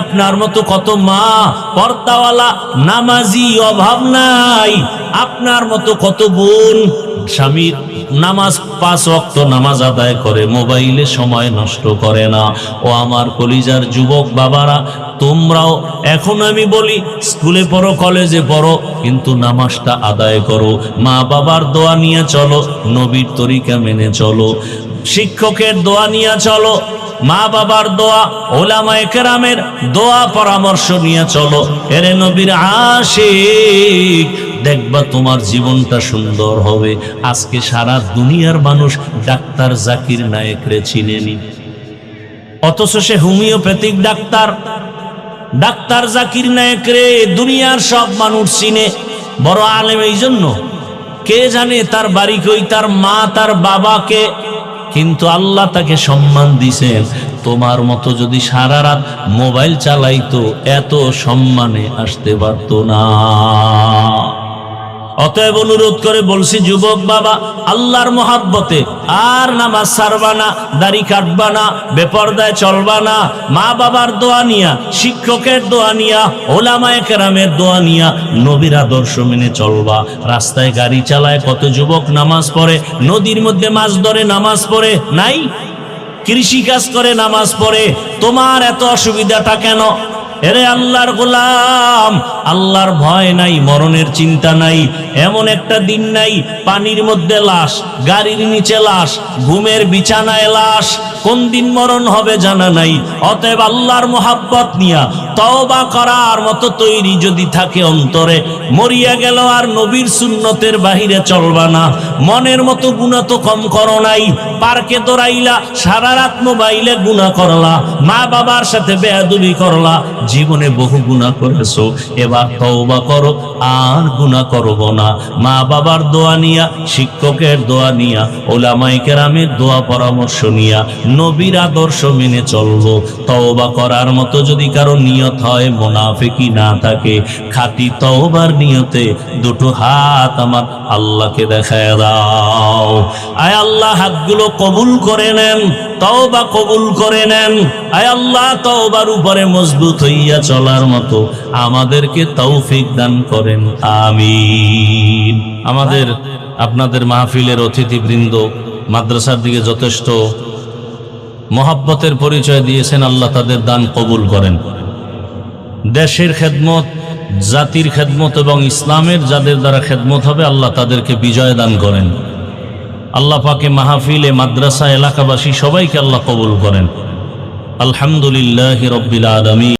আপনার মতো কত মা পর্দাওয়ালা নামাজি অভাব নাই, আপনার মতো কত বোন স্বামীর নামাজ 5 ওয়াক্ত নামাজ আদায় করে, মোবাইলে সময় নষ্ট করে না। ও আমার কলিজার যুবক বাবারা, তোমরাও এখন আমি বলি স্কুলে পড়ো, কলেজে পড়ো, কিন্তু নামাজটা আদায় করো। মা বাবার দোয়া নিয়ে চলো, নবীর তরিকা মেনে চলো, শিক্ষকের দোয়া নিয়ে চলো, মা বাবার দোয়া, ওলামায়ে কেরামের দোয়া পরামর্শ নিয়ে চলো। এরে নবীর আশিক, দেখবা তোমার জীবনটা সুন্দর হবে। আজকে সারা দুনিয়ার মানুষ ডাক্তার জাকির নায়েকরে চিনেনি, অথচ সে হোমিওপ্যাথিক ডাক্তার। ডাক্তার জাকির নায়েকরে দুনিয়ার সব মানুষ চিনে, বড় আলেম। এই জন্য কে জানে তার বাড়ি কই, তার মা তার বাবাকে, কিন্তু আল্লাহ তাকে সম্মান দিছেন। তোমার মতো যদি সারা রাত মোবাইল চালাইতো, এত সম্মানে আসতে পারতো না। অতএব অনুরোধ করে বলছি যুবক বাবা, আল্লাহর মহাব্বতে আর নামাজ ছাড়বা না, দাড়ি কাটবা না, বেপরদায় চলবা না। মা বাবার দোয়া নিয়া, শিক্ষকের দোয়া নিয়া, ওলামায়ে কেরামের দোয়া নিয়া, নবীর আদর্শ মেনে চলবা। রাস্তায় গাড়ি চালায় কত যুবক নামাজ পড়ে, নদীর মধ্যে মাছ ধরে নামাজ পড়ে নাই, কৃষি কাজ করে নামাজ পড়ে। তোমার এত অসুবিধাটা কেন? এরে আল্লাহর গোলাম, আল্লাহর ভয় নাই, মরণের চিন্তা নাই। এমন একটা দিন নাই পানির মধ্যে লাশ, গাড়ির নিচে লাশ, ঘুমের বিছানায় লাশ। কোন দিন মরণ হবে জানা নাই। অতএব আল্লাহর মোহাব্বত নিয়া তওবা করার মতো তৈরি যদি থাকে অন্তরে, মরিয়া গেল আর নবীর সুন্নতের বাহিরে চলবা না। মনের মতো গুনাহ তো কম করো নাই, পার্কে দৌড়াইলা, সারা রাত মোবাইলে গুনাহ করলা, মা বাবার সাথে বেয়াদবি করলা, জীবনে বহু গুনাহ করেছো। এবার তওবা করো, আর গুনাহ করবো না। মা বাবার দোয়া নিয়া, শিক্ষকের দোয়া নিয়া, ওলামায়ে কেরামের দোয়া পরামর্শ নিয়া, নবীর আদর্শ মেনে চলবো। তওবা করার মতো যদি কারো নিয়ত হয়, মুনাফিকি না থাকে, খাঁটি তওবার নিয়তে দুটো হাত আমার আল্লাহকে দেখায় দাও। আয় আল্লাহ, হাতগুলো কবুল করে নেন, তওবা কবুল করে নেন। আয় আল্লাহ, তওবার উপরে মজবুত হইয়া চলার মতো আমাদেরকে তৌফিক দান করেন, আমিন। আমাদের আপনাদের মাহফিলের অতিথিবৃন্দ মাদ্রাসার দিকে যথেষ্ট মহাব্বতের পরিচয় দিয়েছেন, আল্লাহ তাদের দান কবুল করেন। দেশের খেদমত, জাতির খেদমত এবং ইসলামের যাদের দ্বারা খেদমত হবে, আল্লাহ তাদেরকে বিজয় দান করেন। আল্লাহ পাকে মাহফিলে, মাদ্রাসা, এলাকাবাসী সবাইকে আল্লাহ কবুল করেন। আলহামদুলিল্লাহি রাব্বিল আলামিন।